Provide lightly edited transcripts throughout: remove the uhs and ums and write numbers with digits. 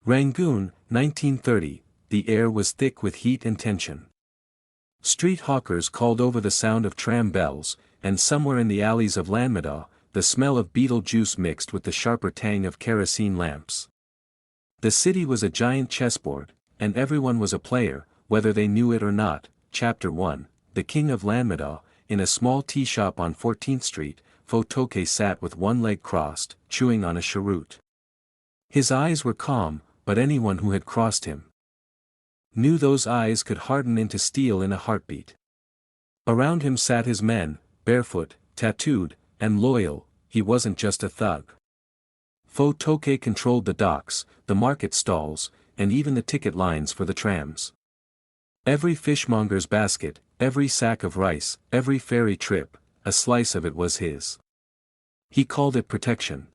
Rangoon, 1930, the air was thick with heat and tension. Street hawkers called over the sound of tram bells, and somewhere in the alleys of Lanmada, the smell of beetle juice mixed with the sharper tang of kerosene lamps. The city was a giant chessboard, and everyone was a player, whether they knew it or not. Chapter 1, The King of Lanmada. In a small tea shop on 14th Street, Fotoke sat with one leg crossed, chewing on a cheroot. His eyes were calm, but anyone who had crossed him knew those eyes could harden into steel in a heartbeat. Around him sat his men, barefoot, tattooed, and loyal. He wasn't just a thug. Fotoke controlled the docks, the market stalls, and even the ticket lines for the trams. Every fishmonger's basket, every sack of rice, every ferry trip, a slice of it was his. He called it protection.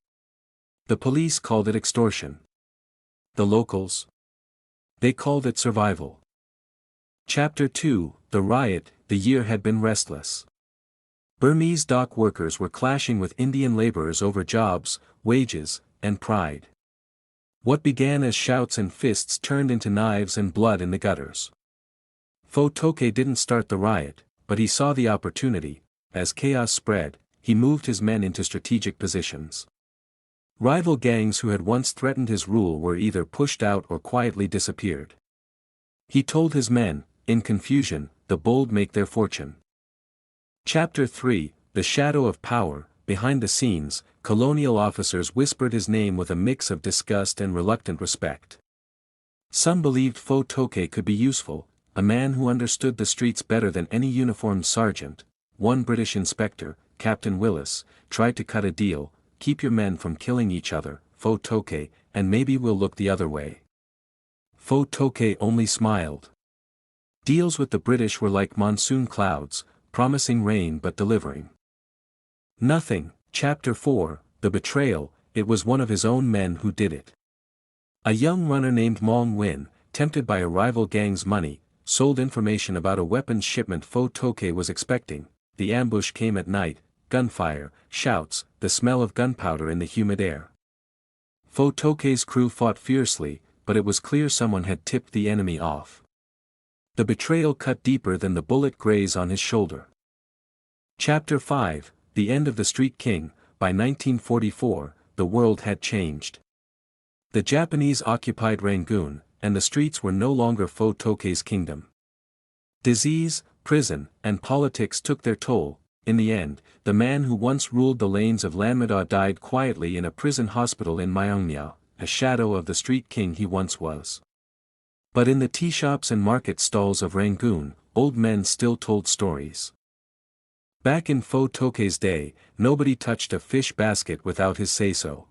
The police called it extortion. The locals? They called it survival. Chapter 2, The Riot. The year had been restless. Burmese dock workers were clashing with Indian laborers over jobs, wages, and pride. What began as shouts and fists turned into knives and blood in the gutters. Fotoke didn't start the riot, but he saw the opportunity. As chaos spread, he moved his men into strategic positions. Rival gangs who had once threatened his rule were either pushed out or quietly disappeared. He told his men, in confusion, the bold make their fortune. Chapter 3, The Shadow of Power. Behind the scenes, colonial officers whispered his name with a mix of disgust and reluctant respect. Some believed Fotoke could be useful, a man who understood the streets better than any uniformed sergeant. One British inspector, Captain Willis, tried to cut a deal: keep your men from killing each other, Fotoke, and maybe we'll look the other way. Fotoke only smiled. Deals with the British were like monsoon clouds, promising rain but delivering nothing. Chapter 4, The Betrayal. It was one of his own men who did it. A young runner named Maung Win, tempted by a rival gang's money, sold information about a weapons shipment Fotoke was expecting. The ambush came at night, gunfire, shouts, the smell of gunpowder in the humid air. Fotoke's crew fought fiercely, but it was clear someone had tipped the enemy off. The betrayal cut deeper than the bullet graze on his shoulder. Chapter 5, The End of the Street King. By 1944, the world had changed. The Japanese occupied Rangoon, and the streets were no longer Fotoke's kingdom. Disease, prison, and politics took their toll. In the end, the man who once ruled the lanes of Lanmada died quietly in a prison hospital in Myeongmyo, a shadow of the street king he once was. But in the tea shops and market stalls of Rangoon, old men still told stories. Back in Fotoke's day, nobody touched a fish basket without his say-so.